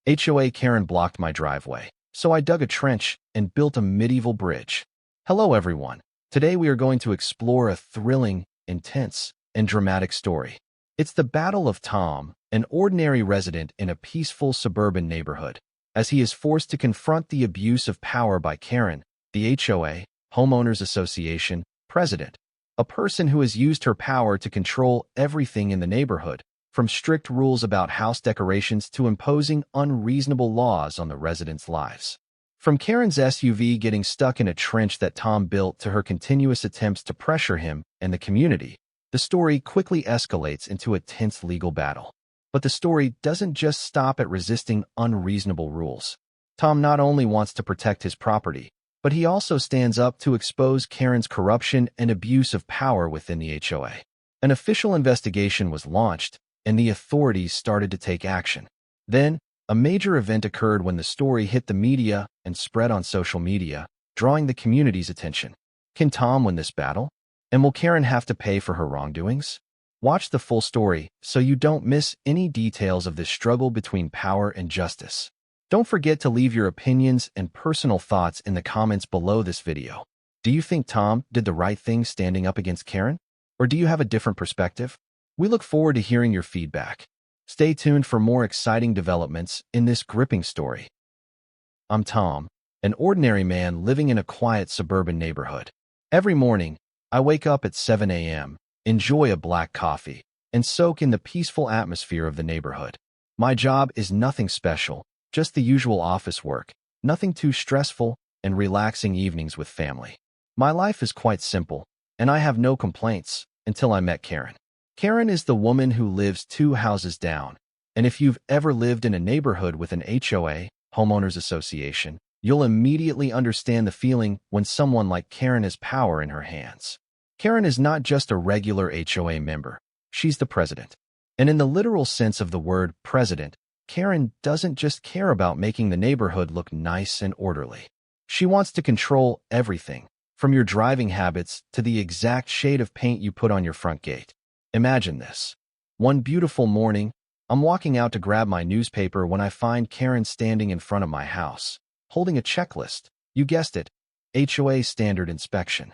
HOA Karen blocked my driveway, so I dug a trench and built a medieval bridge. Hello everyone. Today we are going to explore a thrilling, intense, and dramatic story. It's the Battle of Tom, an ordinary resident in a peaceful suburban neighborhood, as he is forced to confront the abuse of power by Karen, the HOA, Homeowners Association, president, a person who has used her power to control everything in the neighborhood, from strict rules about house decorations to imposing unreasonable laws on the residents' lives. From Karen's SUV getting stuck in a trench that Tom built to her continuous attempts to pressure him and the community, the story quickly escalates into a tense legal battle. But the story doesn't just stop at resisting unreasonable rules. Tom not only wants to protect his property, but he also stands up to expose Karen's corruption and abuse of power within the HOA. An official investigation was launched, and the authorities started to take action. Then, a major event occurred when the story hit the media and spread on social media, drawing the community's attention. Can Tom win this battle? And will Karen have to pay for her wrongdoings? Watch the full story so you don't miss any details of this struggle between power and justice. Don't forget to leave your opinions and personal thoughts in the comments below this video. Do you think Tom did the right thing standing up against Karen? Or do you have a different perspective? We look forward to hearing your feedback. Stay tuned for more exciting developments in this gripping story. I'm Tom, an ordinary man living in a quiet suburban neighborhood. Every morning, I wake up at 7 a.m., enjoy a black coffee, and soak in the peaceful atmosphere of the neighborhood. My job is nothing special, just the usual office work, nothing too stressful, and relaxing evenings with family. My life is quite simple, and I have no complaints until I met Karen. Karen is the woman who lives 2 houses down, and if you've ever lived in a neighborhood with an HOA, Homeowners Association, you'll immediately understand the feeling when someone like Karen has power in her hands. Karen is not just a regular HOA member, she's the president. And in the literal sense of the word president, Karen doesn't just care about making the neighborhood look nice and orderly. She wants to control everything, from your driving habits to the exact shade of paint you put on your front gate. Imagine this. One beautiful morning, I'm walking out to grab my newspaper when I find Karen standing in front of my house, holding a checklist. You guessed it, HOA standard inspection.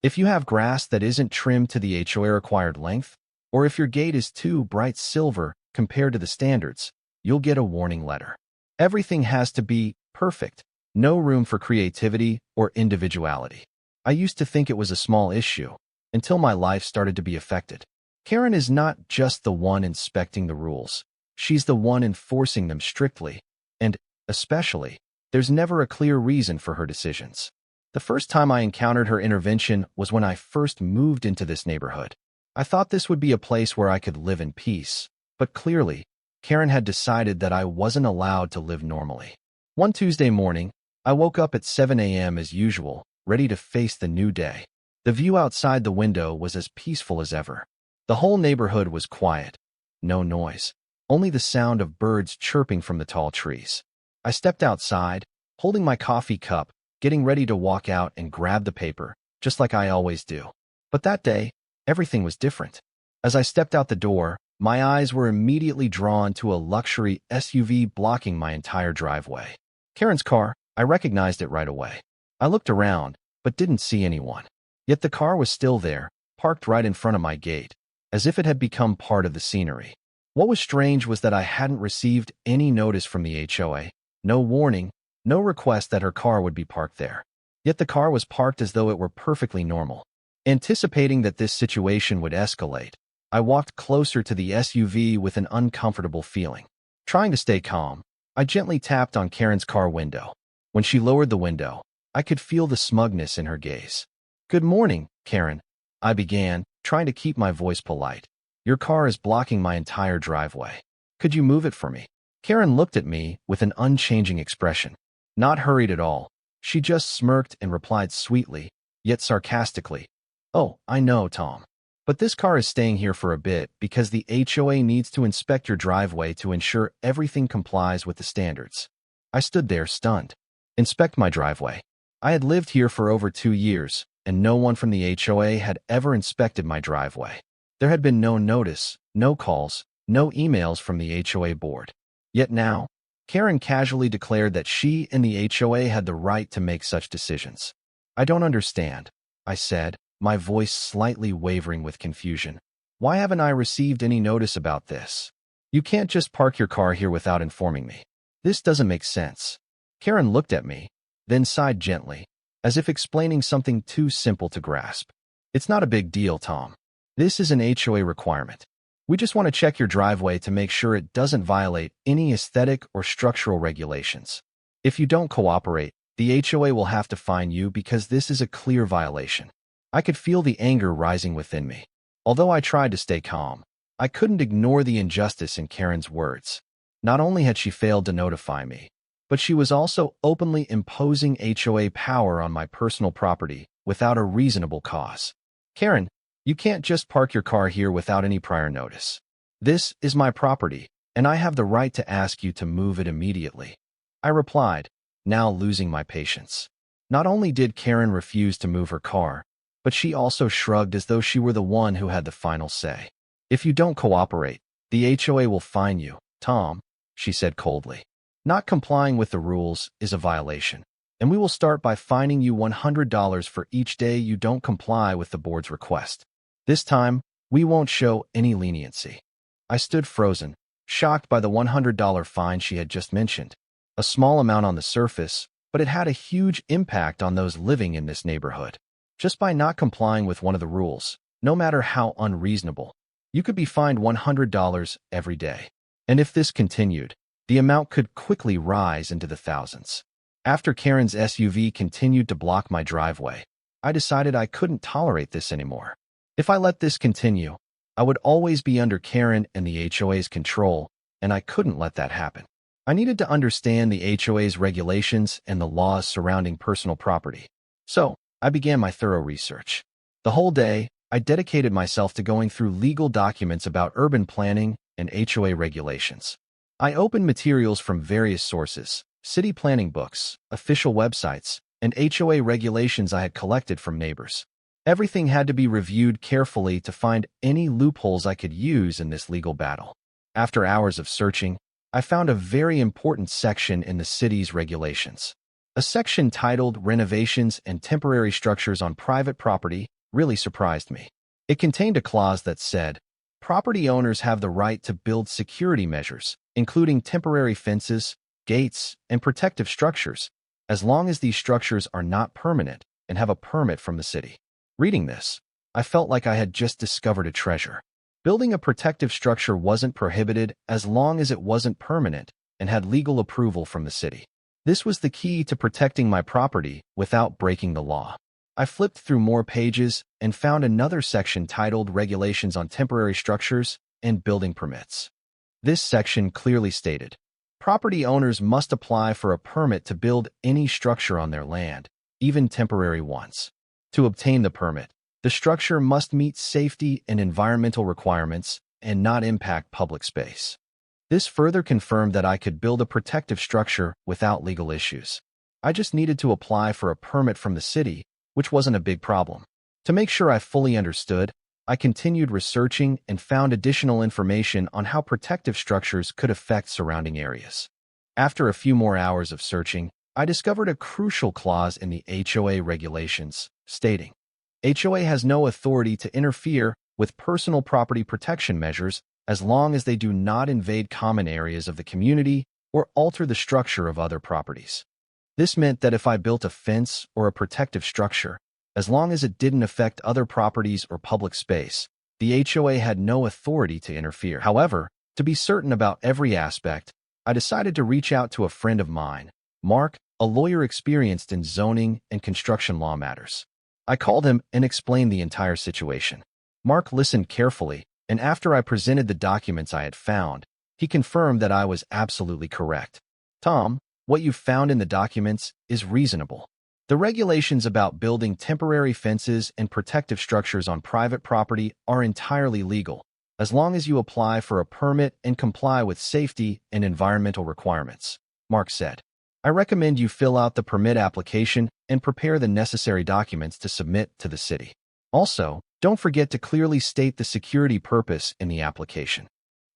If you have grass that isn't trimmed to the HOA required length, or if your gate is too bright silver compared to the standards, you'll get a warning letter. Everything has to be perfect, no room for creativity or individuality. I used to think it was a small issue, until my life started to be affected. Karen is not just the one inspecting the rules. She's the one enforcing them strictly, and, especially, there's never a clear reason for her decisions. The first time I encountered her intervention was when I first moved into this neighborhood. I thought this would be a place where I could live in peace, but clearly, Karen had decided that I wasn't allowed to live normally. One Tuesday morning, I woke up at 7 a.m. as usual, ready to face the new day. The view outside the window was as peaceful as ever. The whole neighborhood was quiet. No noise. Only the sound of birds chirping from the tall trees. I stepped outside, holding my coffee cup, getting ready to walk out and grab the paper, just like I always do. But that day, everything was different. As I stepped out the door, my eyes were immediately drawn to a luxury SUV blocking my entire driveway. Karen's car, I recognized it right away. I looked around, but didn't see anyone. Yet the car was still there, parked right in front of my gate, as if it had become part of the scenery. What was strange was that I hadn't received any notice from the HOA, no warning, no request that her car would be parked there. Yet the car was parked as though it were perfectly normal. Anticipating that this situation would escalate, I walked closer to the SUV with an uncomfortable feeling. Trying to stay calm, I gently tapped on Karen's car window. When she lowered the window, I could feel the smugness in her gaze. "Good morning, Karen," I began, trying to keep my voice polite. "Your car is blocking my entire driveway. Could you move it for me?" Karen looked at me with an unchanging expression. Not hurried at all. She just smirked and replied sweetly, yet sarcastically, "Oh, I know, Tom. But this car is staying here for a bit because the HOA needs to inspect your driveway to ensure everything complies with the standards." I stood there stunned. Inspect my driveway. I had lived here for over 2 years, and no one from the HOA had ever inspected my driveway. There had been no notice, no calls, no emails from the HOA board. Yet now, Karen casually declared that she and the HOA had the right to make such decisions. I don't understand, I said, my voice slightly wavering with confusion. Why haven't I received any notice about this? You can't just park your car here without informing me. This doesn't make sense. Karen looked at me, then sighed gently, as if explaining something too simple to grasp. It's not a big deal, Tom. This is an HOA requirement. We just want to check your driveway to make sure it doesn't violate any aesthetic or structural regulations. If you don't cooperate, the HOA will have to fine you because this is a clear violation. I could feel the anger rising within me. Although I tried to stay calm, I couldn't ignore the injustice in Karen's words. Not only had she failed to notify me, but she was also openly imposing HOA power on my personal property without a reasonable cause. Karen, you can't just park your car here without any prior notice. This is my property, and I have the right to ask you to move it immediately. I replied, now losing my patience. Not only did Karen refuse to move her car, but she also shrugged as though she were the one who had the final say. If you don't cooperate, the HOA will fine you, Tom, she said coldly. Not complying with the rules is a violation, and we will start by fining you $100 for each day you don't comply with the board's request. This time, we won't show any leniency. I stood frozen, shocked by the $100 fine she had just mentioned. A small amount on the surface, but it had a huge impact on those living in this neighborhood. Just by not complying with one of the rules, no matter how unreasonable, you could be fined $100 every day. And if this continued, the amount could quickly rise into the thousands. After Karen's SUV continued to block my driveway, I decided I couldn't tolerate this anymore. If I let this continue, I would always be under Karen and the HOA's control, and I couldn't let that happen. I needed to understand the HOA's regulations and the laws surrounding personal property. So, I began my thorough research. The whole day, I dedicated myself to going through legal documents about urban planning and HOA regulations. I opened materials from various sources, city planning books, official websites, and HOA regulations I had collected from neighbors. Everything had to be reviewed carefully to find any loopholes I could use in this legal battle. After hours of searching, I found a very important section in the city's regulations. A section titled Renovations and Temporary Structures on Private Property really surprised me. It contained a clause that said, property owners have the right to build security measures, including temporary fences, gates, and protective structures, as long as these structures are not permanent and have a permit from the city. Reading this, I felt like I had just discovered a treasure. Building a protective structure wasn't prohibited as long as it wasn't permanent and had legal approval from the city. This was the key to protecting my property without breaking the law. I flipped through more pages and found another section titled Regulations on Temporary Structures and Building Permits. This section clearly stated, property owners must apply for a permit to build any structure on their land, even temporary ones. To obtain the permit, the structure must meet safety and environmental requirements and not impact public space. This further confirmed that I could build a protective structure without legal issues. I just needed to apply for a permit from the city, which wasn't a big problem. To make sure I fully understood, I continued researching and found additional information on how protective structures could affect surrounding areas. After a few more hours of searching, I discovered a crucial clause in the HOA regulations, stating, HOA has no authority to interfere with personal property protection measures as long as they do not invade common areas of the community or alter the structure of other properties. This meant that if I built a fence or a protective structure, as long as it didn't affect other properties or public space, the HOA had no authority to interfere. However, to be certain about every aspect, I decided to reach out to a friend of mine, Mark, a lawyer experienced in zoning and construction law matters. I called him and explained the entire situation. Mark listened carefully, and after I presented the documents I had found, he confirmed that I was absolutely correct. Tom, what you found in the documents is reasonable. The regulations about building temporary fences and protective structures on private property are entirely legal, as long as you apply for a permit and comply with safety and environmental requirements, Mark said. I recommend you fill out the permit application and prepare the necessary documents to submit to the city. Also, don't forget to clearly state the security purpose in the application.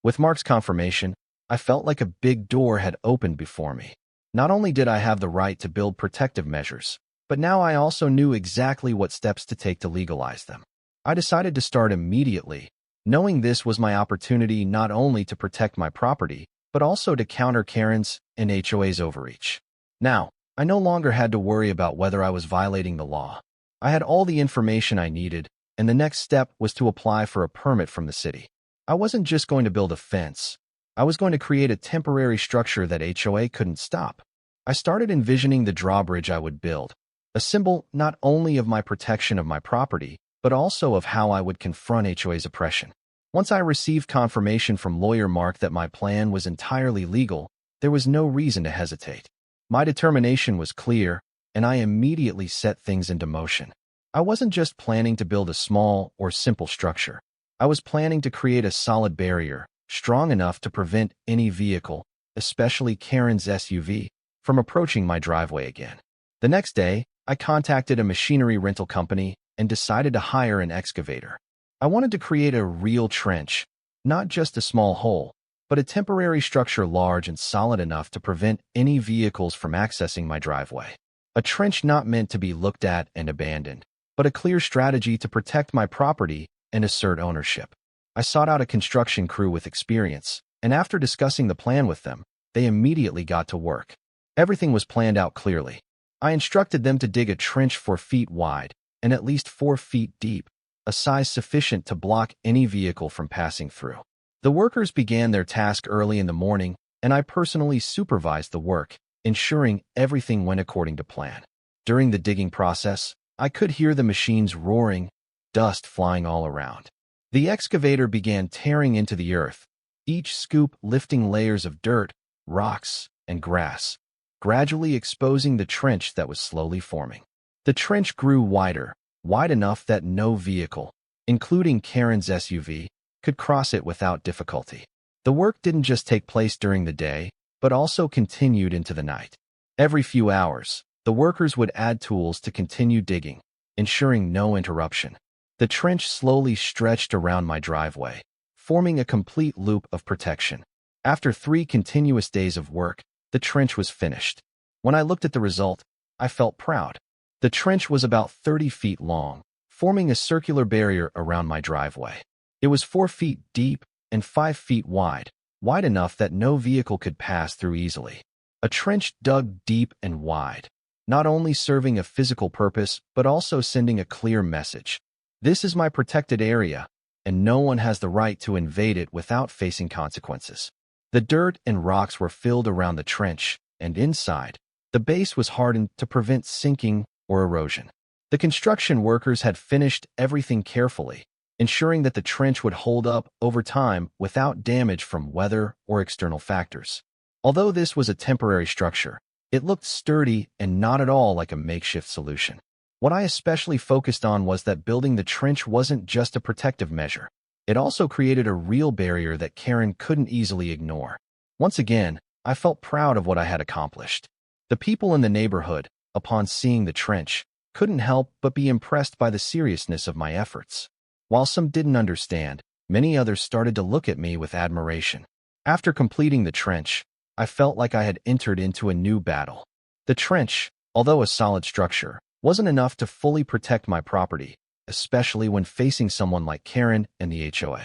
With Mark's confirmation, I felt like a big door had opened before me. Not only did I have the right to build protective measures, but now I also knew exactly what steps to take to legalize them. I decided to start immediately, knowing this was my opportunity not only to protect my property, but also to counter Karen's and HOA's overreach. Now, I no longer had to worry about whether I was violating the law. I had all the information I needed, and the next step was to apply for a permit from the city. I wasn't just going to build a fence. I was going to create a temporary structure that HOA couldn't stop. I started envisioning the drawbridge I would build, a symbol not only of my protection of my property, but also of how I would confront HOA's oppression. Once I received confirmation from lawyer Mark that my plan was entirely legal, there was no reason to hesitate. My determination was clear, and I immediately set things into motion. I wasn't just planning to build a small or simple structure. I was planning to create a solid barrier, strong enough to prevent any vehicle, especially Karen's SUV, from approaching my driveway again. The next day, I contacted a machinery rental company and decided to hire an excavator. I wanted to create a real trench, not just a small hole, but a temporary structure large and solid enough to prevent any vehicles from accessing my driveway. A trench not meant to be looked at and abandoned, but a clear strategy to protect my property and assert ownership. I sought out a construction crew with experience, and after discussing the plan with them, they immediately got to work. Everything was planned out clearly. I instructed them to dig a trench 4 feet wide and at least 4 feet deep, a size sufficient to block any vehicle from passing through. The workers began their task early in the morning, and I personally supervised the work, ensuring everything went according to plan. During the digging process, I could hear the machines roaring, dust flying all around. The excavator began tearing into the earth, each scoop lifting layers of dirt, rocks, and grass, gradually exposing the trench that was slowly forming. The trench grew wider, wide enough that no vehicle, including Karen's SUV, could cross it without difficulty. The work didn't just take place during the day, but also continued into the night. Every few hours, the workers would add tools to continue digging, ensuring no interruption. The trench slowly stretched around my driveway, forming a complete loop of protection. After 3 continuous days of work, the trench was finished. When I looked at the result, I felt proud. The trench was about 30 feet long, forming a circular barrier around my driveway. It was 4 feet deep and 5 feet wide, wide enough that no vehicle could pass through easily. A trench dug deep and wide, not only serving a physical purpose, but also sending a clear message. This is my protected area, and no one has the right to invade it without facing consequences. The dirt and rocks were filled around the trench, and inside, the base was hardened to prevent sinking or erosion. The construction workers had finished everything carefully, ensuring that the trench would hold up over time without damage from weather or external factors. Although this was a temporary structure, it looked sturdy and not at all like a makeshift solution. What I especially focused on was that building the trench wasn't just a protective measure. It also created a real barrier that Karen couldn't easily ignore. Once again, I felt proud of what I had accomplished. The people in the neighborhood, upon seeing the trench, couldn't help but be impressed by the seriousness of my efforts. While some didn't understand, many others started to look at me with admiration. After completing the trench, I felt like I had entered into a new battle. The trench, although a solid structure, wasn't enough to fully protect my property, especially when facing someone like Karen and the HOA.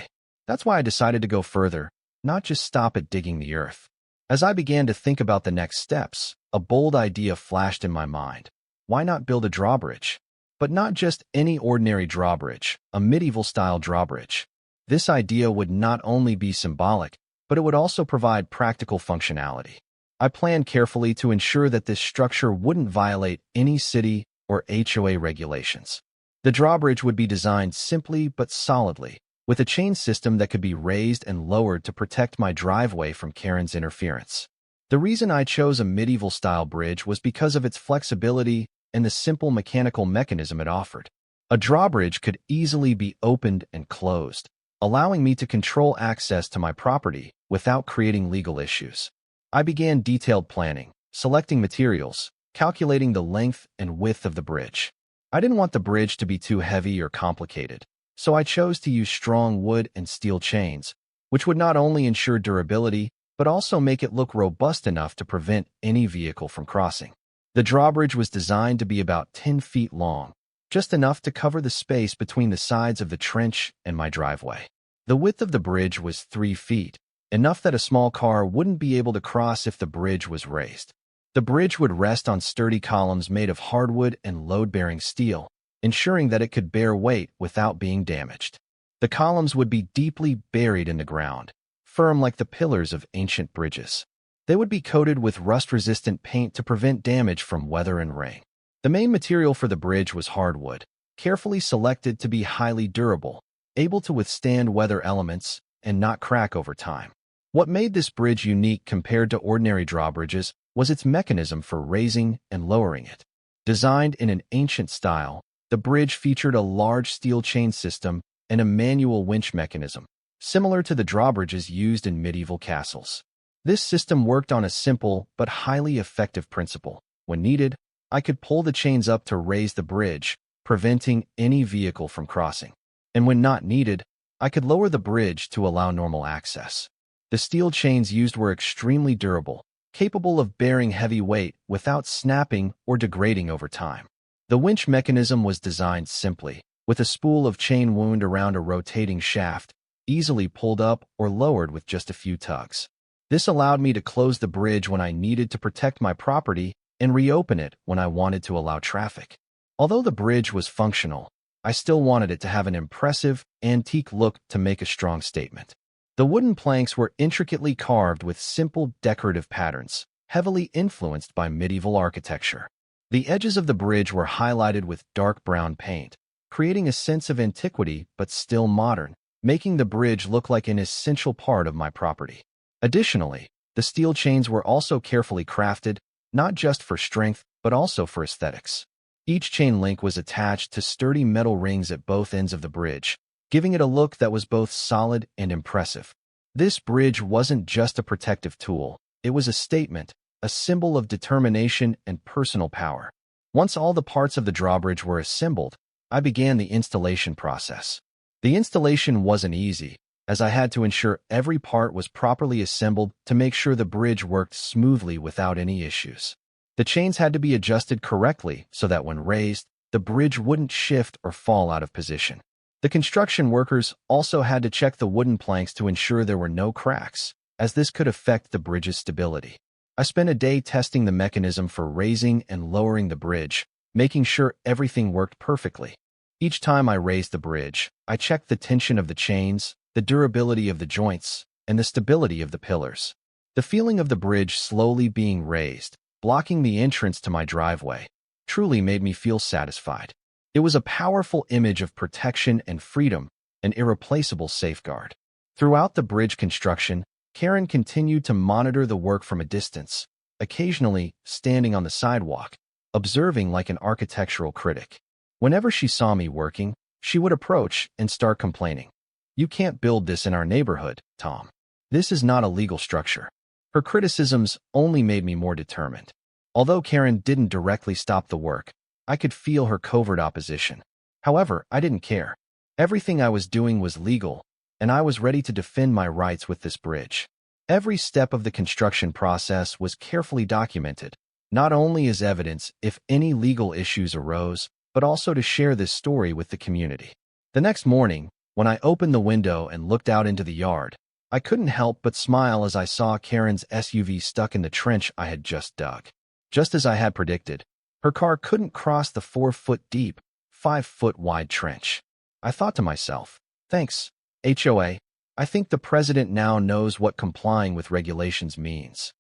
That's why I decided to go further, not just stop at digging the earth. As I began to think about the next steps, a bold idea flashed in my mind. Why not build a drawbridge? But not just any ordinary drawbridge, a medieval-style drawbridge. This idea would not only be symbolic, but it would also provide practical functionality. I planned carefully to ensure that this structure wouldn't violate any city or HOA regulations. The drawbridge would be designed simply but solidly, with a chain system that could be raised and lowered to protect my driveway from Karen's interference. The reason I chose a medieval-style bridge was because of its flexibility and the simple mechanical mechanism it offered. A drawbridge could easily be opened and closed, allowing me to control access to my property without creating legal issues. I began detailed planning, selecting materials, calculating the length and width of the bridge. I didn't want the bridge to be too heavy or complicated, so I chose to use strong wood and steel chains, which would not only ensure durability, but also make it look robust enough to prevent any vehicle from crossing. The drawbridge was designed to be about 10 feet long, just enough to cover the space between the sides of the trench and my driveway. The width of the bridge was 3 feet, enough that a small car wouldn't be able to cross if the bridge was raised. The bridge would rest on sturdy columns made of hardwood and load-bearing steel, ensuring that it could bear weight without being damaged. The columns would be deeply buried in the ground, firm like the pillars of ancient bridges. They would be coated with rust-resistant paint to prevent damage from weather and rain. The main material for the bridge was hardwood, carefully selected to be highly durable, able to withstand weather elements, and not crack over time. What made this bridge unique compared to ordinary drawbridges was its mechanism for raising and lowering it. Designed in an ancient style, the bridge featured a large steel chain system and a manual winch mechanism, similar to the drawbridges used in medieval castles. This system worked on a simple but highly effective principle. When needed, I could pull the chains up to raise the bridge, preventing any vehicle from crossing. And when not needed, I could lower the bridge to allow normal access. The steel chains used were extremely durable, capable of bearing heavy weight without snapping or degrading over time. The winch mechanism was designed simply, with a spool of chain wound around a rotating shaft, easily pulled up or lowered with just a few tugs. This allowed me to close the bridge when I needed to protect my property and reopen it when I wanted to allow traffic. Although the bridge was functional, I still wanted it to have an impressive, antique look to make a strong statement. The wooden planks were intricately carved with simple decorative patterns, heavily influenced by medieval architecture. The edges of the bridge were highlighted with dark brown paint, creating a sense of antiquity but still modern, making the bridge look like an essential part of my property. Additionally, the steel chains were also carefully crafted, not just for strength but also for aesthetics. Each chain link was attached to sturdy metal rings at both ends of the bridge, giving it a look that was both solid and impressive. This bridge wasn't just a protective tool, it was a statement, a symbol of determination and personal power. Once all the parts of the drawbridge were assembled, I began the installation process. The installation wasn't easy, as I had to ensure every part was properly assembled to make sure the bridge worked smoothly without any issues. The chains had to be adjusted correctly so that when raised, the bridge wouldn't shift or fall out of position. The construction workers also had to check the wooden planks to ensure there were no cracks, as this could affect the bridge's stability. I spent a day testing the mechanism for raising and lowering the bridge, making sure everything worked perfectly. Each time I raised the bridge, I checked the tension of the chains, the durability of the joints, and the stability of the pillars. The feeling of the bridge slowly being raised, blocking the entrance to my driveway, truly made me feel satisfied. It was a powerful image of protection and freedom, an irreplaceable safeguard. Throughout the bridge construction, Karen continued to monitor the work from a distance, occasionally standing on the sidewalk, observing like an architectural critic. Whenever she saw me working, she would approach and start complaining. "You can't build this in our neighborhood, Tom. This is not a legal structure." Her criticisms only made me more determined. Although Karen didn't directly stop the work, I could feel her covert opposition. However, I didn't care. Everything I was doing was legal, and I was ready to defend my rights with this bridge. Every step of the construction process was carefully documented, not only as evidence if any legal issues arose, but also to share this story with the community. The next morning, when I opened the window and looked out into the yard, I couldn't help but smile as I saw Karen's SUV stuck in the trench I had just dug. Just as I had predicted, her car couldn't cross the 4-foot-deep, 5-foot-wide trench. I thought to myself, thanks, HOA. I think the president now knows what complying with regulations means.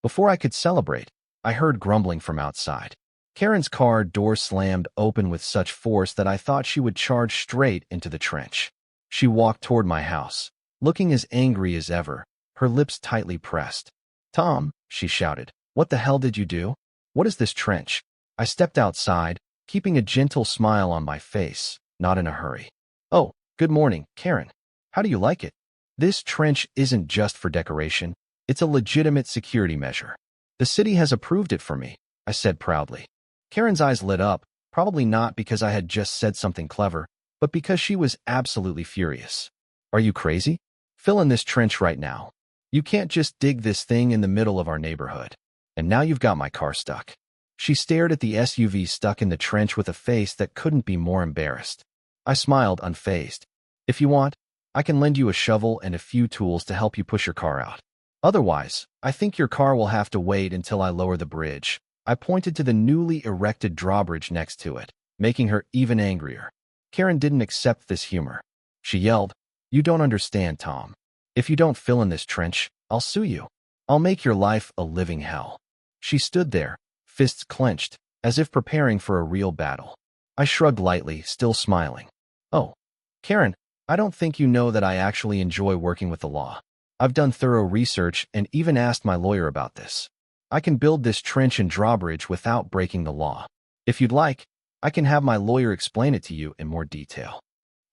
Before I could celebrate, I heard grumbling from outside. Karen's car door slammed open with such force that I thought she would charge straight into the trench. She walked toward my house, looking as angry as ever, her lips tightly pressed. "Tom," she shouted, "what the hell did you do? What is this trench?" I stepped outside, keeping a gentle smile on my face, not in a hurry. "Oh, good morning, Karen. How do you like it? This trench isn't just for decoration, it's a legitimate security measure. The city has approved it for me," I said proudly. Karen's eyes lit up, probably not because I had just said something clever, but because she was absolutely furious. "Are you crazy? Fill in this trench right now. You can't just dig this thing in the middle of our neighborhood. And now you've got my car stuck." She stared at the SUV stuck in the trench with a face that couldn't be more embarrassed. I smiled, unfazed. "If you want, I can lend you a shovel and a few tools to help you push your car out. Otherwise, I think your car will have to wait until I lower the bridge." I pointed to the newly erected drawbridge next to it, making her even angrier. Karen didn't accept this humor. She yelled, "You don't understand, Tom. If you don't fill in this trench, I'll sue you. I'll make your life a living hell." She stood there, fists clenched, as if preparing for a real battle. I shrugged lightly, still smiling. "Oh, Karen, I don't think you know that I actually enjoy working with the law. I've done thorough research and even asked my lawyer about this. I can build this trench and drawbridge without breaking the law. If you'd like, I can have my lawyer explain it to you in more detail."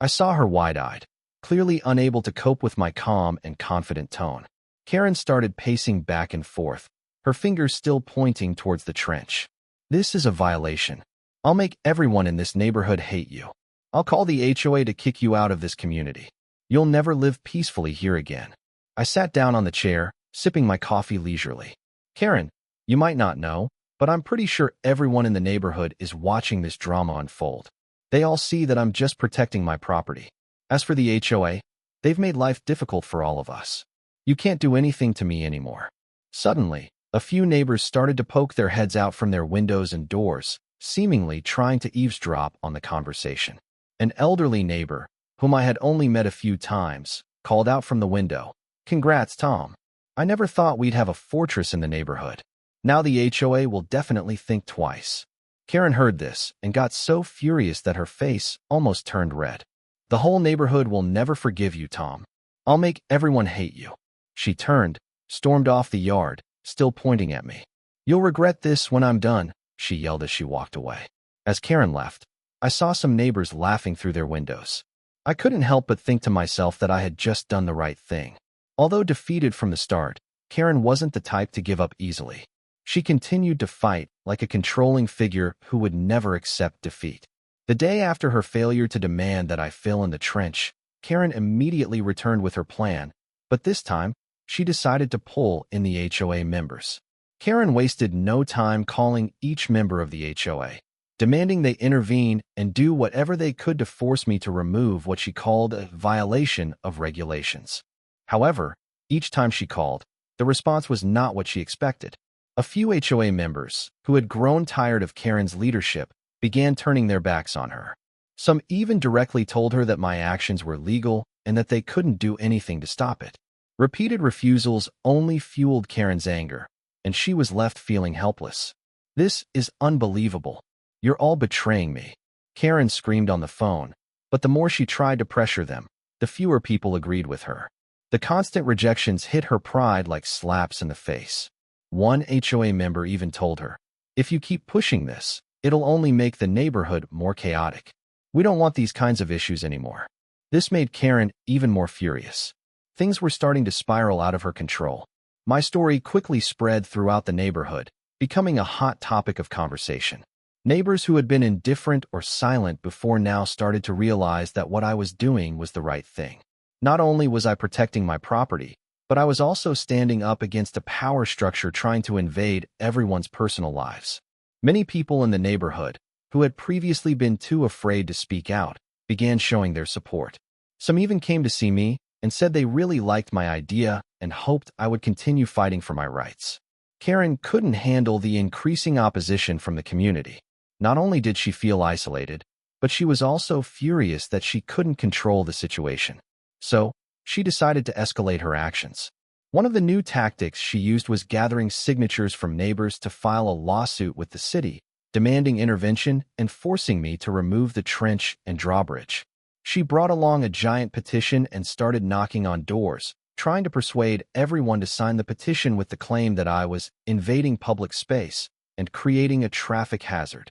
I saw her wide-eyed, clearly unable to cope with my calm and confident tone. Karen started pacing back and forth, her fingers still pointing towards the trench. "This is a violation. I'll make everyone in this neighborhood hate you. I'll call the HOA to kick you out of this community. You'll never live peacefully here again." I sat down on the chair, sipping my coffee leisurely. "Karen, you might not know, but I'm pretty sure everyone in the neighborhood is watching this drama unfold. They all see that I'm just protecting my property. As for the HOA, they've made life difficult for all of us. You can't do anything to me anymore." Suddenly, a few neighbors started to poke their heads out from their windows and doors, seemingly trying to eavesdrop on the conversation. An elderly neighbor, whom I had only met a few times, called out from the window, "Congrats, Tom. I never thought we'd have a fortress in the neighborhood. Now the HOA will definitely think twice." Karen heard this and got so furious that her face almost turned red. "The whole neighborhood will never forgive you, Tom. I'll make everyone hate you." She turned, stormed off the yard, still pointing at me. "You'll regret this when I'm done," she yelled as she walked away. As Karen left, I saw some neighbors laughing through their windows. I couldn't help but think to myself that I had just done the right thing. Although defeated from the start, Karen wasn't the type to give up easily. She continued to fight like a controlling figure who would never accept defeat. The day after her failure to demand that I fill in the trench, Karen immediately returned with her plan, but this time, she decided to pull in the HOA members. Karen wasted no time calling each member of the HOA, demanding they intervene and do whatever they could to force me to remove what she called a violation of regulations. However, each time she called, the response was not what she expected. A few HOA members, who had grown tired of Karen's leadership, began turning their backs on her. Some even directly told her that my actions were legal and that they couldn't do anything to stop it. Repeated refusals only fueled Karen's anger, and she was left feeling helpless. "This is unbelievable. You're all betraying me," Karen screamed on the phone, but the more she tried to pressure them, the fewer people agreed with her. The constant rejections hit her pride like slaps in the face. One HOA member even told her, "If you keep pushing this, it'll only make the neighborhood more chaotic. We don't want these kinds of issues anymore." This made Karen even more furious. Things were starting to spiral out of her control. My story quickly spread throughout the neighborhood, becoming a hot topic of conversation. Neighbors who had been indifferent or silent before now started to realize that what I was doing was the right thing. Not only was I protecting my property, but I was also standing up against a power structure trying to invade everyone's personal lives. Many people in the neighborhood, who had previously been too afraid to speak out, began showing their support. Some even came to see me and said they really liked my idea and hoped I would continue fighting for my rights. Karen couldn't handle the increasing opposition from the community. Not only did she feel isolated, but she was also furious that she couldn't control the situation. So, she decided to escalate her actions. One of the new tactics she used was gathering signatures from neighbors to file a lawsuit with the city, demanding intervention and forcing me to remove the trench and drawbridge. She brought along a giant petition and started knocking on doors, trying to persuade everyone to sign the petition with the claim that I was invading public space and creating a traffic hazard.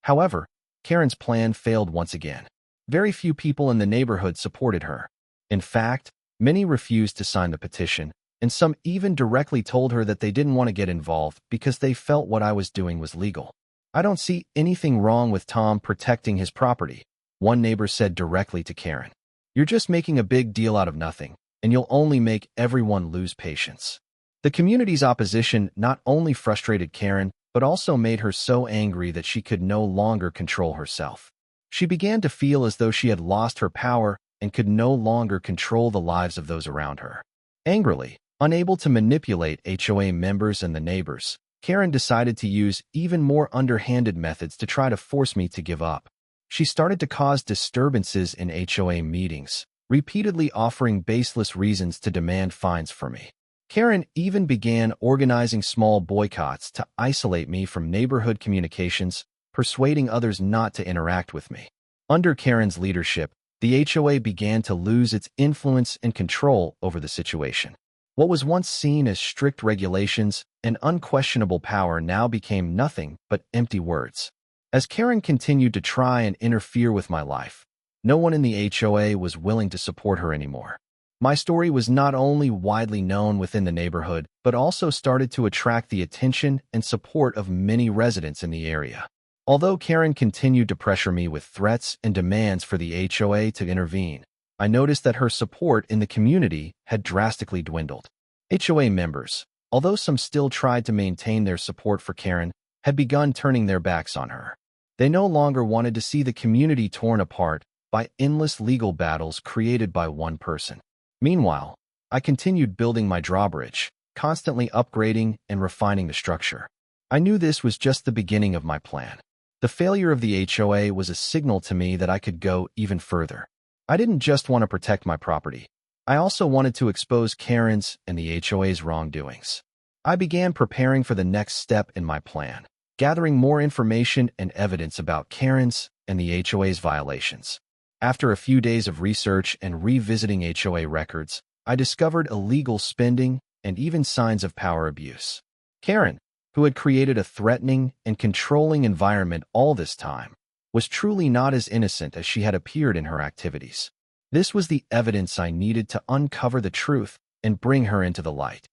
However, Karen's plan failed once again. Very few people in the neighborhood supported her. In fact, many refused to sign the petition, and some even directly told her that they didn't want to get involved because they felt what I was doing was legal. "I don't see anything wrong with Tom protecting his property," one neighbor said directly to Karen. "You're just making a big deal out of nothing. and you'll only make everyone lose patience. The community's opposition not only frustrated Karen, but also made her so angry that she could no longer control herself. She began to feel as though she had lost her power and could no longer control the lives of those around her. Angrily, unable to manipulate HOA members and the neighbors, Karen decided to use even more underhanded methods to try to force me to give up. She started to cause disturbances in HOA meetings, repeatedly offering baseless reasons to demand fines for me. Karen even began organizing small boycotts to isolate me from neighborhood communications, persuading others not to interact with me. Under Karen's leadership, the HOA began to lose its influence and control over the situation. What was once seen as strict regulations and unquestionable power now became nothing but empty words. As Karen continued to try and interfere with my life, no one in the HOA was willing to support her anymore. My story was not only widely known within the neighborhood, but also started to attract the attention and support of many residents in the area. Although Karen continued to pressure me with threats and demands for the HOA to intervene, I noticed that her support in the community had drastically dwindled. HOA members, although some still tried to maintain their support for Karen, had begun turning their backs on her. They no longer wanted to see the community torn apart by endless legal battles created by one person. Meanwhile, I continued building my drawbridge, constantly upgrading and refining the structure. I knew this was just the beginning of my plan. The failure of the HOA was a signal to me that I could go even further. I didn't just want to protect my property. I also wanted to expose Karen's and the HOA's wrongdoings. I began preparing for the next step in my plan, gathering more information and evidence about Karen's and the HOA's violations. After a few days of research and revisiting HOA records, I discovered illegal spending and even signs of power abuse. Karen, who had created a threatening and controlling environment all this time, was truly not as innocent as she had appeared in her activities. This was the evidence I needed to uncover the truth and bring her into the light.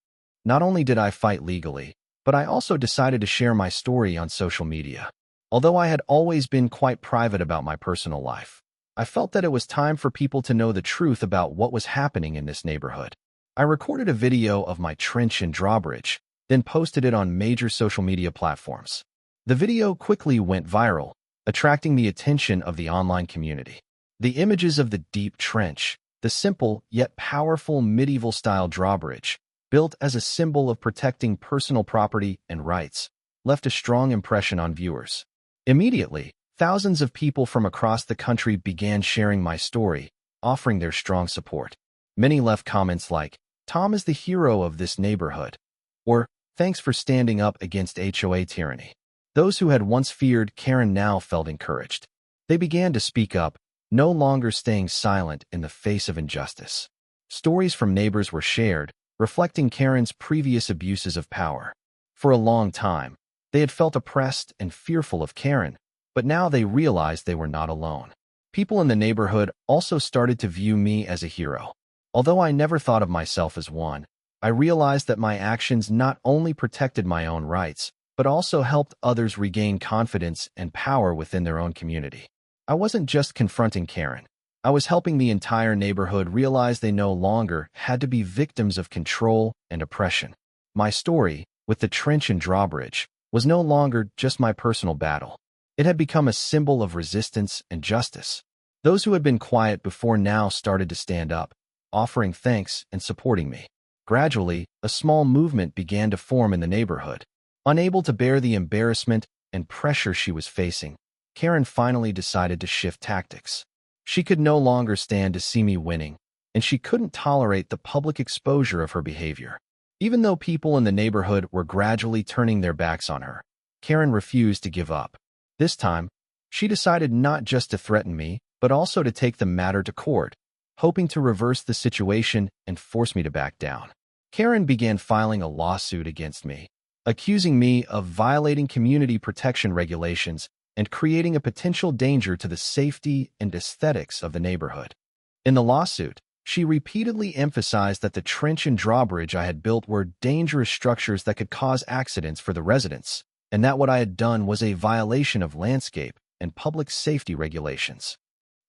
Not only did I fight legally, but I also decided to share my story on social media. Although I had always been quite private about my personal life, I felt that it was time for people to know the truth about what was happening in this neighborhood. I recorded a video of my trench and drawbridge, then posted it on major social media platforms. The video quickly went viral, attracting the attention of the online community. The images of the deep trench, the simple yet powerful medieval-style drawbridge, built as a symbol of protecting personal property and rights, left a strong impression on viewers. Immediately, thousands of people from across the country began sharing my story, offering their strong support. Many left comments like, "Tom is the hero of this neighborhood," or "Thanks for standing up against HOA tyranny." Those who had once feared Karen now felt encouraged. They began to speak up, no longer staying silent in the face of injustice. Stories from neighbors were shared, reflecting Karen's previous abuses of power. For a long time, they had felt oppressed and fearful of Karen, but now they realized they were not alone. People in the neighborhood also started to view me as a hero. Although I never thought of myself as one, I realized that my actions not only protected my own rights, but also helped others regain confidence and power within their own community. I wasn't just confronting Karen. I was helping the entire neighborhood realize they no longer had to be victims of control and oppression. My story, with the trench and drawbridge, was no longer just my personal battle. It had become a symbol of resistance and justice. Those who had been quiet before now started to stand up, offering thanks and supporting me. Gradually, a small movement began to form in the neighborhood. Unable to bear the embarrassment and pressure she was facing, Karen finally decided to shift tactics. She could no longer stand to see me winning, and she couldn't tolerate the public exposure of her behavior. Even though people in the neighborhood were gradually turning their backs on her, Karen refused to give up. This time, she decided not just to threaten me, but also to take the matter to court, hoping to reverse the situation and force me to back down. Karen began filing a lawsuit against me, accusing me of violating community protection regulations and creating a potential danger to the safety and aesthetics of the neighborhood. In the lawsuit, she repeatedly emphasized that the trench and drawbridge I had built were dangerous structures that could cause accidents for the residents, and that what I had done was a violation of landscape and public safety regulations.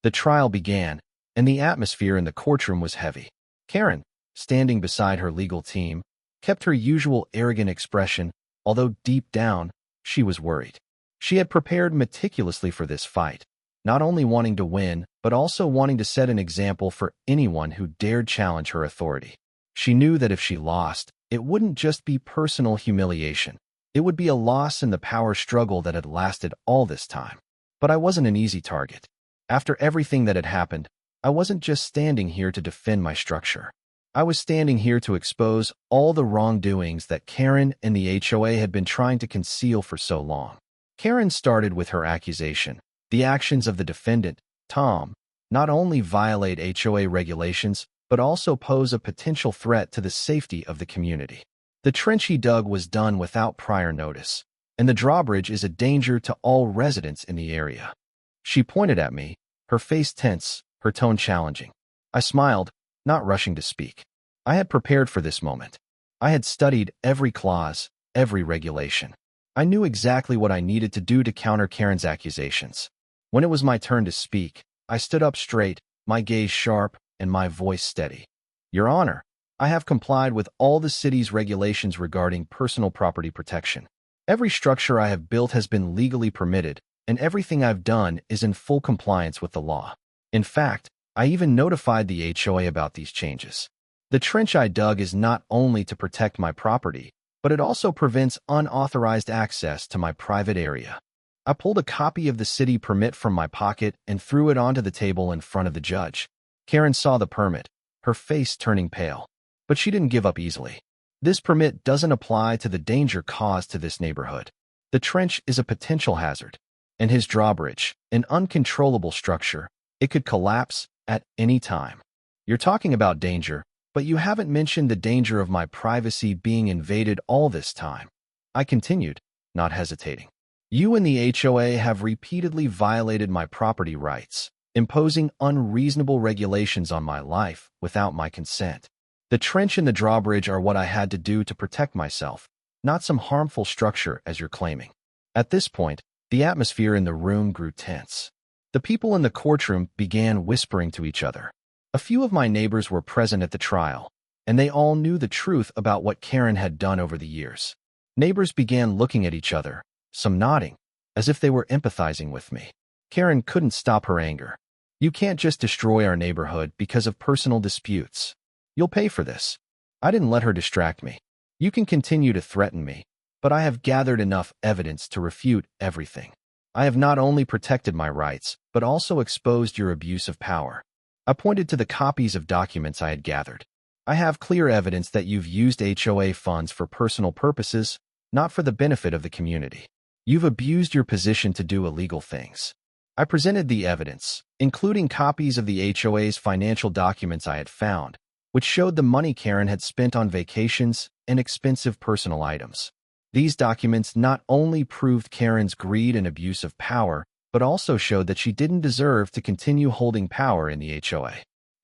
The trial began, and the atmosphere in the courtroom was heavy. Karen, standing beside her legal team, kept her usual arrogant expression, although deep down, she was worried. She had prepared meticulously for this fight, not only wanting to win, but also wanting to set an example for anyone who dared challenge her authority. She knew that if she lost, it wouldn't just be personal humiliation. It would be a loss in the power struggle that had lasted all this time. But I wasn't an easy target. After everything that had happened, I wasn't just standing here to defend my structure. I was standing here to expose all the wrongdoings that Karen and the HOA had been trying to conceal for so long. Karen started with her accusation. The actions of the defendant, Tom, not only violate HOA regulations, but also pose a potential threat to the safety of the community. The trench he dug was done without prior notice, and the drawbridge is a danger to all residents in the area. She pointed at me, her face tense, her tone challenging. I smiled, not rushing to speak. I had prepared for this moment. I had studied every clause, every regulation. I knew exactly what I needed to do to counter Karen's accusations. When it was my turn to speak, I stood up straight, my gaze sharp, and my voice steady. Your Honor, I have complied with all the city's regulations regarding personal property protection. Every structure I have built has been legally permitted, and everything I've done is in full compliance with the law. In fact, I even notified the HOA about these changes. The trench I dug is not only to protect my property, but it also prevents unauthorized access to my private area. I pulled a copy of the city permit from my pocket and threw it onto the table in front of the judge. Karen saw the permit, her face turning pale. But she didn't give up easily. This permit doesn't apply to the danger caused to this neighborhood. The trench is a potential hazard, and his drawbridge, an uncontrollable structure, it could collapse at any time. You're talking about danger, but you haven't mentioned the danger of my privacy being invaded all this time. I continued, not hesitating. You and the HOA have repeatedly violated my property rights, imposing unreasonable regulations on my life without my consent. The trench and the drawbridge are what I had to do to protect myself, not some harmful structure as you're claiming. At this point, the atmosphere in the room grew tense. The people in the courtroom began whispering to each other. A few of my neighbors were present at the trial, and they all knew the truth about what Karen had done over the years. Neighbors began looking at each other, some nodding, as if they were empathizing with me. Karen couldn't stop her anger. You can't just destroy our neighborhood because of personal disputes. You'll pay for this. I didn't let her distract me. You can continue to threaten me, but I have gathered enough evidence to refute everything. I have not only protected my rights, but also exposed your abuse of power. I pointed to the copies of documents I had gathered. I have clear evidence that you've used HOA funds for personal purposes, not for the benefit of the community. You've abused your position to do illegal things. I presented the evidence, including copies of the HOA's financial documents I had found, which showed the money Karen had spent on vacations and expensive personal items. These documents not only proved Karen's greed and abuse of power, but also showed that she didn't deserve to continue holding power in the HOA.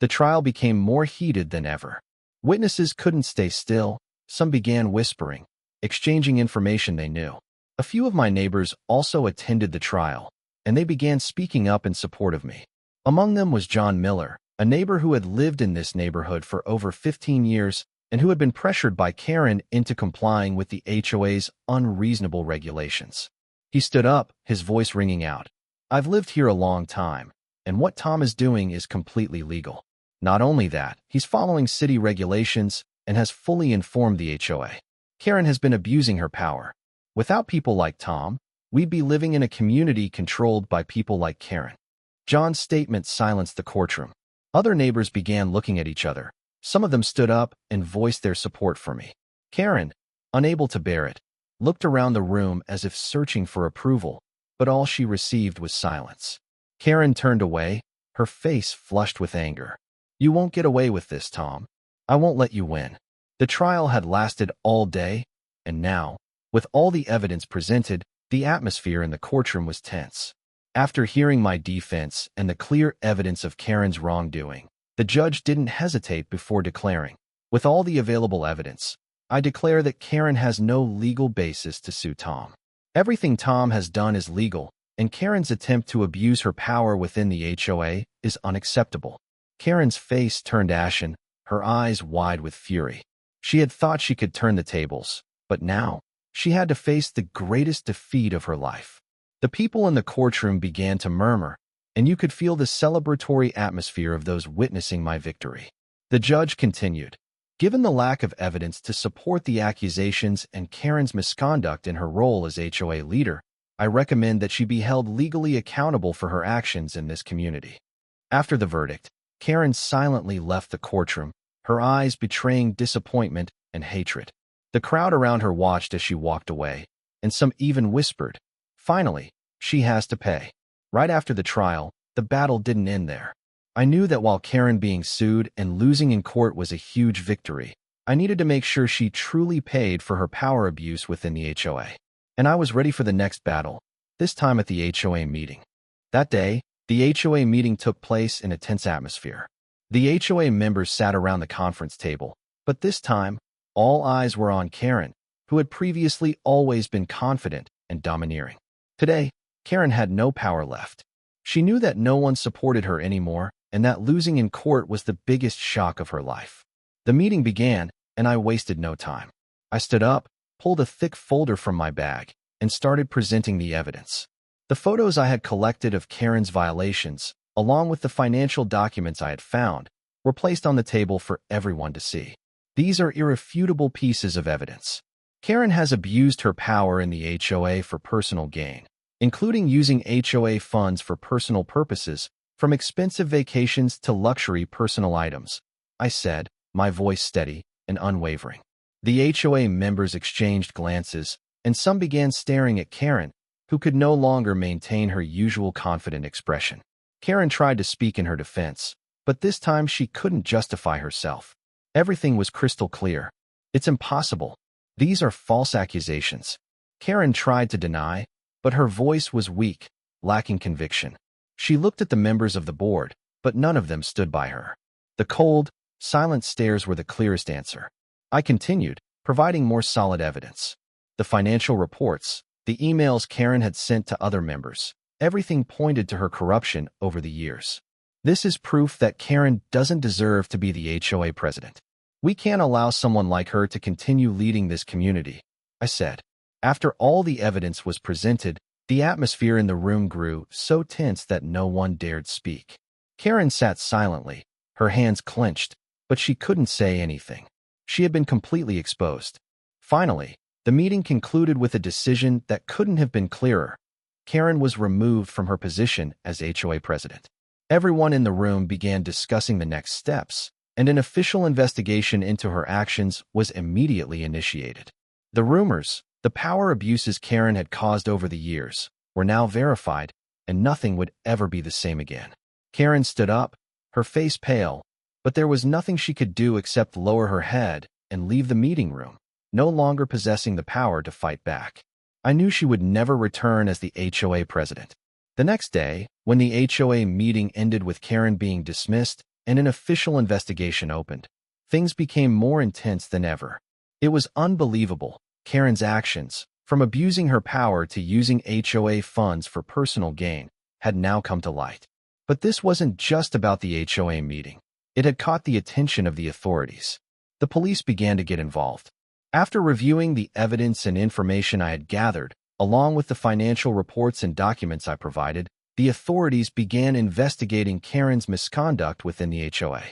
The trial became more heated than ever. Witnesses couldn't stay still. Some began whispering, exchanging information they knew. A few of my neighbors also attended the trial, and they began speaking up in support of me. Among them was John Miller, a neighbor who had lived in this neighborhood for over 15 years and who had been pressured by Karen into complying with the HOA's unreasonable regulations. He stood up, his voice ringing out. I've lived here a long time, and what Tom is doing is completely legal. Not only that, he's following city regulations and has fully informed the HOA. Karen has been abusing her power. Without people like Tom, we'd be living in a community controlled by people like Karen. John's statement silenced the courtroom. Other neighbors began looking at each other. Some of them stood up and voiced their support for me. Karen, unable to bear it, looked around the room as if searching for approval, but all she received was silence. Karen turned away, her face flushed with anger. You won't get away with this, Tom. I won't let you win. The trial had lasted all day, and now, with all the evidence presented, the atmosphere in the courtroom was tense. After hearing my defense and the clear evidence of Karen's wrongdoing, the judge didn't hesitate before declaring, with all the available evidence, I declare that Karen has no legal basis to sue Tom. Everything Tom has done is legal, and Karen's attempt to abuse her power within the HOA is unacceptable. Karen's face turned ashen, her eyes wide with fury. She had thought she could turn the tables, but now she had to face the greatest defeat of her life. The people in the courtroom began to murmur, and you could feel the celebratory atmosphere of those witnessing my victory. The judge continued, "Given the lack of evidence to support the accusations and Karen's misconduct in her role as HOA leader, I recommend that she be held legally accountable for her actions in this community." After the verdict, Karen silently left the courtroom, her eyes betraying disappointment and hatred. The crowd around her watched as she walked away, and some even whispered, "Finally, she has to pay." Right after the trial, the battle didn't end there. I knew that while Karen being sued and losing in court was a huge victory, I needed to make sure she truly paid for her power abuse within the HOA. And I was ready for the next battle, this time at the HOA meeting. That day, the HOA meeting took place in a tense atmosphere. The HOA members sat around the conference table, but this time, all eyes were on Karen, who had previously always been confident and domineering. Today, Karen had no power left. She knew that no one supported her anymore, and that losing in court was the biggest shock of her life. The meeting began, and I wasted no time. I stood up, pulled a thick folder from my bag, and started presenting the evidence. The photos I had collected of Karen's violations, along with the financial documents I had found, were placed on the table for everyone to see. These are irrefutable pieces of evidence. Karen has abused her power in the HOA for personal gain, including using HOA funds for personal purposes, from expensive vacations to luxury personal items, I said, my voice steady and unwavering. The HOA members exchanged glances, and some began staring at Karen, who could no longer maintain her usual confident expression. Karen tried to speak in her defense, but this time she couldn't justify herself. Everything was crystal clear. "It's impossible. These are false accusations." Karen tried to deny, but her voice was weak, lacking conviction. She looked at the members of the board, but none of them stood by her. The cold, silent stares were the clearest answer. I continued, providing more solid evidence. The financial reports, the emails Karen had sent to other members, everything pointed to her corruption over the years. "This is proof that Karen doesn't deserve to be the HOA president. We can't allow someone like her to continue leading this community," I said. After all the evidence was presented, the atmosphere in the room grew so tense that no one dared speak. Karen sat silently, her hands clenched, but she couldn't say anything. She had been completely exposed. Finally, the meeting concluded with a decision that couldn't have been clearer. Karen was removed from her position as HOA president. Everyone in the room began discussing the next steps, and an official investigation into her actions was immediately initiated. The rumors, the power abuses Karen had caused over the years, were now verified, and nothing would ever be the same again. Karen stood up, her face pale, but there was nothing she could do except lower her head and leave the meeting room, no longer possessing the power to fight back. I knew she would never return as the HOA president. The next day, when the HOA meeting ended with Karen being dismissed and an official investigation opened, things became more intense than ever. It was unbelievable. Karen's actions, from abusing her power to using HOA funds for personal gain, had now come to light. But this wasn't just about the HOA meeting. It had caught the attention of the authorities. The police began to get involved. After reviewing the evidence and information I had gathered, along with the financial reports and documents I provided, the authorities began investigating Karen's misconduct within the HOA.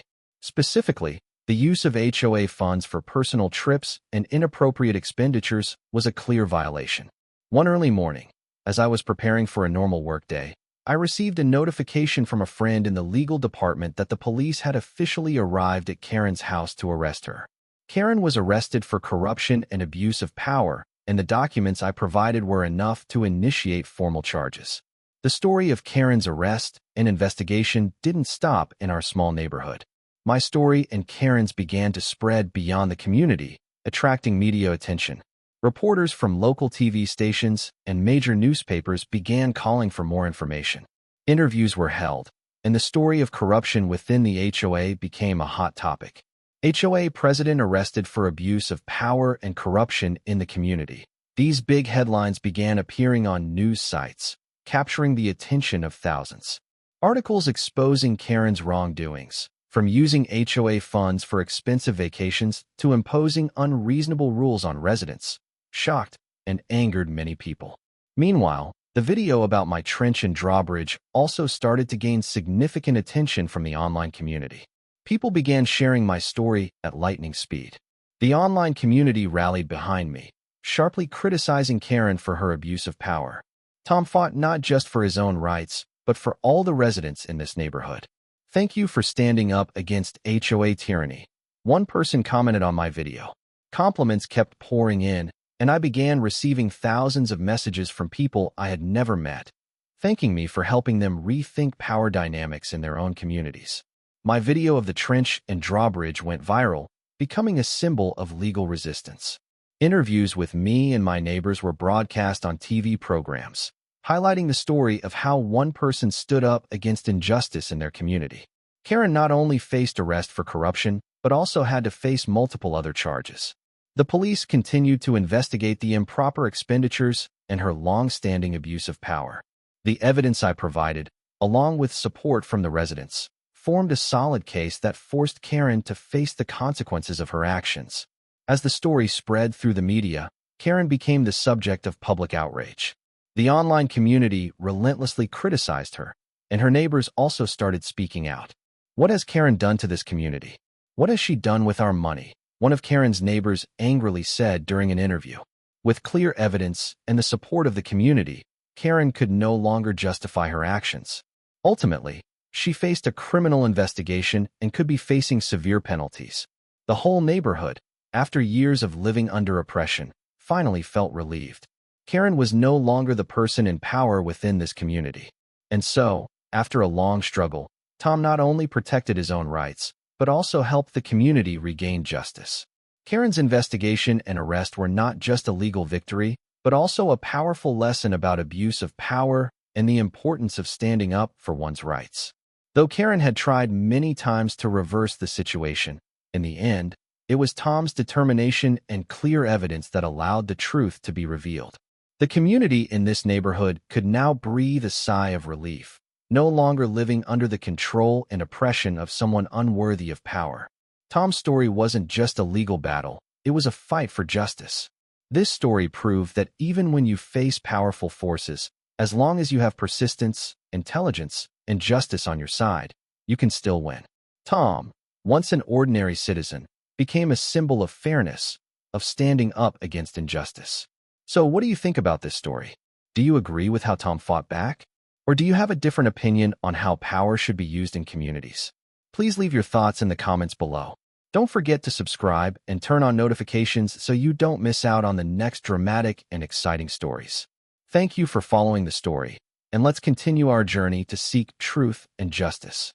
Specifically, the use of HOA funds for personal trips and inappropriate expenditures was a clear violation. One early morning, as I was preparing for a normal workday, I received a notification from a friend in the legal department that the police had officially arrived at Karen's house to arrest her. Karen was arrested for corruption and abuse of power, and the documents I provided were enough to initiate formal charges. The story of Karen's arrest and investigation didn't stop in our small neighborhood. My story and Karen's began to spread beyond the community, attracting media attention. Reporters from local TV stations and major newspapers began calling for more information. Interviews were held, and the story of corruption within the HOA became a hot topic. HOA president arrested for abuse of power and corruption in the community. These big headlines began appearing on news sites, capturing the attention of thousands. Articles exposing Karen's wrongdoings, from using HOA funds for expensive vacations to imposing unreasonable rules on residents, shocked and angered many people. Meanwhile, the video about my trench and drawbridge also started to gain significant attention from the online community. People began sharing my story at lightning speed. The online community rallied behind me, sharply criticizing Karen for her abuse of power. Tom fought not just for his own rights, but for all the residents in this neighborhood. "Thank you for standing up against HOA tyranny," one person commented on my video. Compliments kept pouring in, and I began receiving thousands of messages from people I had never met, thanking me for helping them rethink power dynamics in their own communities. My video of the trench and drawbridge went viral, becoming a symbol of legal resistance. Interviews with me and my neighbors were broadcast on TV programs, highlighting the story of how one person stood up against injustice in their community. Karen not only faced arrest for corruption, but also had to face multiple other charges. The police continued to investigate the improper expenditures and her long-standing abuse of power. The evidence I provided, along with support from the residents, formed a solid case that forced Karen to face the consequences of her actions. As the story spread through the media, Karen became the subject of public outrage. The online community relentlessly criticized her, and her neighbors also started speaking out. "What has Karen done to this community? What has she done with our money?" one of Karen's neighbors angrily said during an interview. With clear evidence and the support of the community, Karen could no longer justify her actions. Ultimately, she faced a criminal investigation and could be facing severe penalties. The whole neighborhood, after years of living under oppression, finally felt relieved. Karen was no longer the person in power within this community. And so, after a long struggle, Tom not only protected his own rights, but also helped the community regain justice. Karen's investigation and arrest were not just a legal victory, but also a powerful lesson about abuse of power and the importance of standing up for one's rights. Though Karen had tried many times to reverse the situation, in the end, it was Tom's determination and clear evidence that allowed the truth to be revealed. The community in this neighborhood could now breathe a sigh of relief, no longer living under the control and oppression of someone unworthy of power. Tom's story wasn't just a legal battle, it was a fight for justice. This story proved that even when you face powerful forces, as long as you have persistence, intelligence, and justice on your side, you can still win. Tom, once an ordinary citizen, became a symbol of fairness, of standing up against injustice. So what do you think about this story? Do you agree with how Tom fought back? Or do you have a different opinion on how power should be used in communities? Please leave your thoughts in the comments below. Don't forget to subscribe and turn on notifications so you don't miss out on the next dramatic and exciting stories. Thank you for following the story, and let's continue our journey to seek truth and justice.